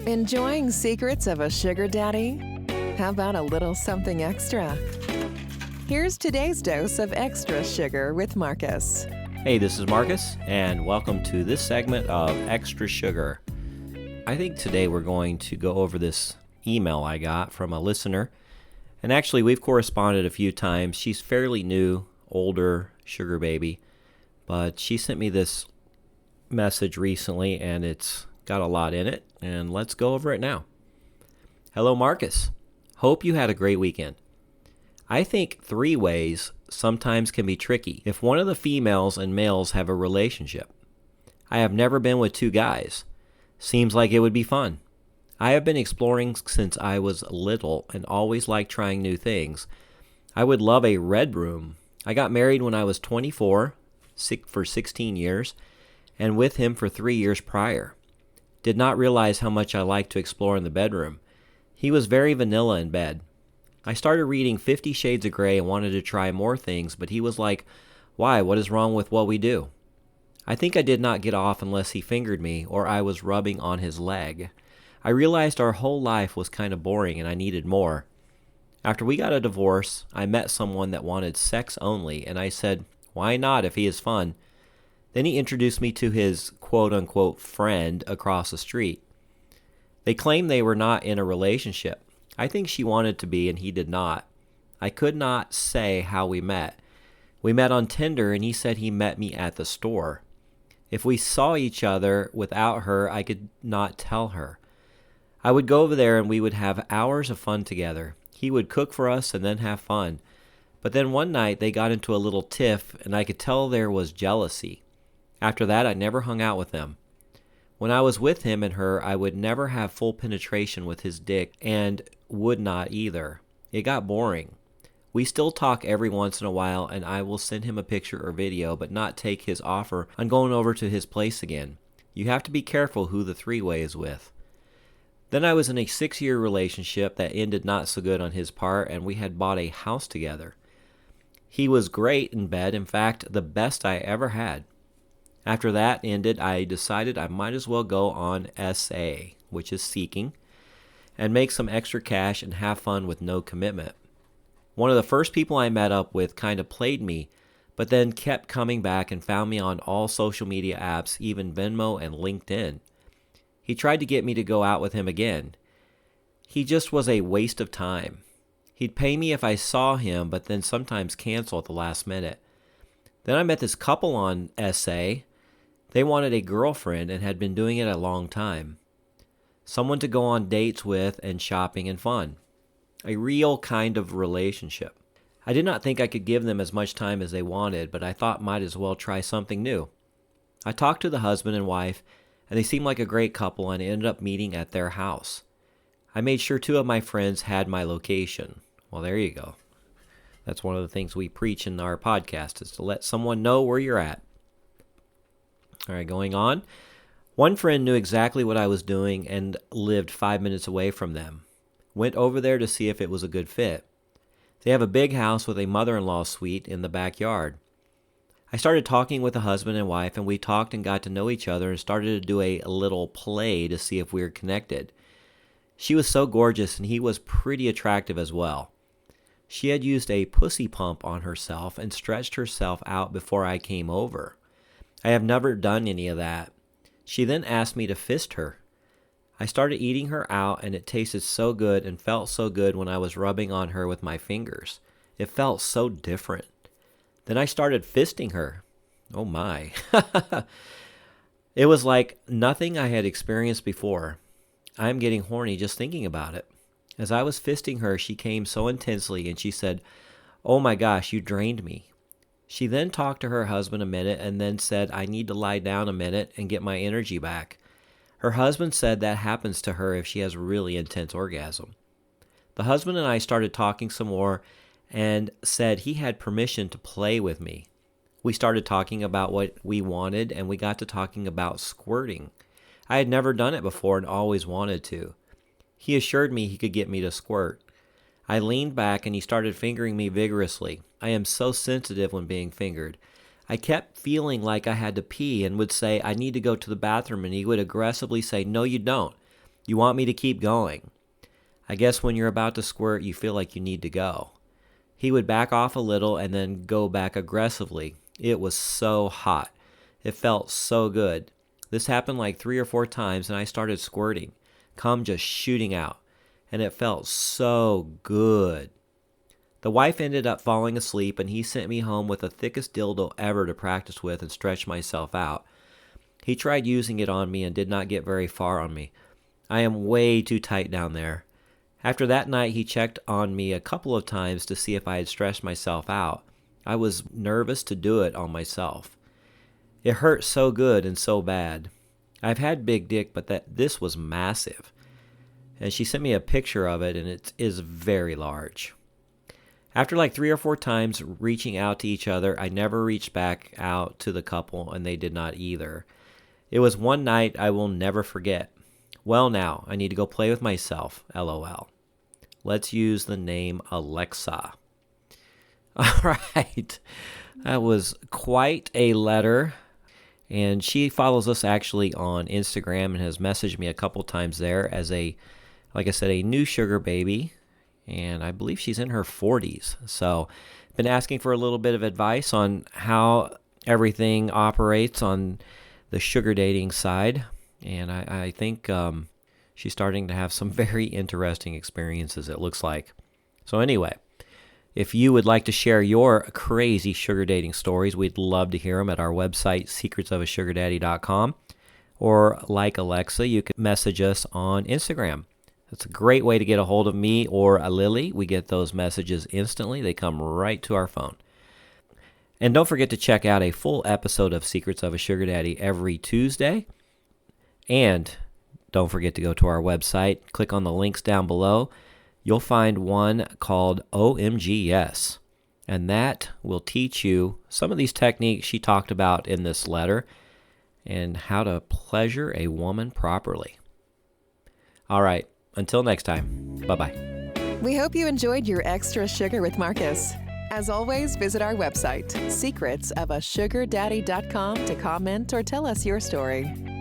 Enjoying secrets of a sugar daddy? How about a little something extra? Here's today's dose of extra sugar with Marcus. Hey, this is Marcus, and welcome to this segment of Extra Sugar. I think today we're going to go over this email I got from a listener. And actually, we've corresponded a few times. She's fairly new, older sugar baby. But she sent me this message recently, and it's got a lot in it. And let's go over it now. Hello, Marcus. Hope you had a great weekend. I think three-ways sometimes can be tricky if one of the females and males have a relationship. I have never been with two guys. Seems like it would be fun. I have been exploring since I was little and always liked trying new things. I would love a red room. I got married when I was 24, for 16 years, and with him for 3 years prior. Did not realize how much I liked to explore in the bedroom. He was very vanilla in bed. I started reading 50 Shades of Grey and wanted to try more things, but he was like, "Why? What is wrong with what we do?" I think I did not get off unless he fingered me or I was rubbing on his leg. I realized our whole life was kind of boring and I needed more. After we got a divorce, I met someone that wanted sex only, and I said, "Why not if he is fun?" Then he introduced me to his quote-unquote friend across the street. They claimed they were not in a relationship. I think she wanted to be and he did not. I could not say how we met. We met on Tinder and he said he met me at the store. If we saw each other without her, I could not tell her. I would go over there and we would have hours of fun together. He would cook for us and then have fun. But then one night they got into a little tiff and I could tell there was jealousy. After that, I never hung out with them. When I was with him and her, I would never have full penetration with his dick and would not either. It got boring. We still talk every once in a while and I will send him a picture or video but not take his offer on going over to his place again. You have to be careful who the three-way is with. Then I was in a 6-year relationship that ended not so good on his part and we had bought a house together. He was great in bed, in fact, the best I ever had. After that ended, I decided I might as well go on SA, which is seeking, and make some extra cash and have fun with no commitment. One of the first people I met up with kind of played me, but then kept coming back and found me on all social media apps, even Venmo and LinkedIn. He tried to get me to go out with him again. He just was a waste of time. He'd pay me if I saw him, but then sometimes cancel at the last minute. Then I met this couple on SA. They wanted a girlfriend and had been doing it a long time. Someone to go on dates with and shopping and fun. A real kind of relationship. I did not think I could give them as much time as they wanted, but I thought might as well try something new. I talked to the husband and wife, and they seemed like a great couple and ended up meeting at their house. I made sure 2 of my friends had my location. Well, there you go. That's one of the things we preach in our podcast, is to let someone know where you're at. All right, going on. One friend knew exactly what I was doing and lived 5 minutes away from them. Went over there to see if it was a good fit. They have a big house with a mother-in-law suite in the backyard. I started talking with the husband and wife, and we talked and got to know each other and started to do a little play to see if we were connected. She was so gorgeous, and he was pretty attractive as well. She had used a pussy pump on herself and stretched herself out before I came over. I have never done any of that. She then asked me to fist her. I started eating her out, and it tasted so good and felt so good when I was rubbing on her with my fingers. It felt so different. Then I started fisting her. Oh my. It was like nothing I had experienced before. I am getting horny just thinking about it. As I was fisting her, she came so intensely and she said, "Oh my gosh, you drained me." She then talked to her husband a minute and then said, "I need to lie down a minute and get my energy back." Her husband said that happens to her if she has a really intense orgasm. The husband and I started talking some more and said he had permission to play with me. We started talking about what we wanted and we got to talking about squirting. I had never done it before and always wanted to. He assured me he could get me to squirt. I leaned back and he started fingering me vigorously. I am so sensitive when being fingered. I kept feeling like I had to pee and would say, "I need to go to the bathroom," and he would aggressively say, "No, you don't." You want me to keep going. I guess when you're about to squirt, you feel like you need to go. He would back off a little and then go back aggressively. It was so hot. It felt so good. This happened like 3 or 4 times, and I started squirting, cum just shooting out, and it felt so good. The wife ended up falling asleep, and he sent me home with the thickest dildo ever to practice with and stretch myself out. He tried using it on me and did not get very far on me. I am way too tight down there. After that night, he checked on me a couple of times to see if I had stretched myself out. I was nervous to do it on myself. It hurt so good and so bad. I've had big dick, but this was massive. And she sent me a picture of it, and it is very large. After like 3 or 4 times reaching out to each other, I never reached back out to the couple, and they did not either. It was one night I will never forget. Well, now, I need to go play with myself, LOL. Let's use the name Alexa. All right. That was quite a letter. And she follows us actually on Instagram and has messaged me a couple times there as like I said, a new sugar baby. And I believe she's in her 40s. So been asking for a little bit of advice on how everything operates on the sugar dating side. And I think she's starting to have some very interesting experiences, it looks like. So anyway, if you would like to share your crazy sugar dating stories, we'd love to hear them at our website, secretsofasugardaddy.com. Or like Alexa, you can message us on Instagram. That's a great way to get a hold of me or a Lily. We get those messages instantly. They come right to our phone. And don't forget to check out a full episode of Secrets of a Sugar Daddy every Tuesday. And don't forget to go to our website, click on the links down below. You'll find one called OMG Yes, and that will teach you some of these techniques she talked about in this letter and how to pleasure a woman properly. All right, until next time, bye-bye. We hope you enjoyed your Extra Sugar with Marcus. As always, visit our website, secretsofasugardaddy.com, to comment or tell us your story.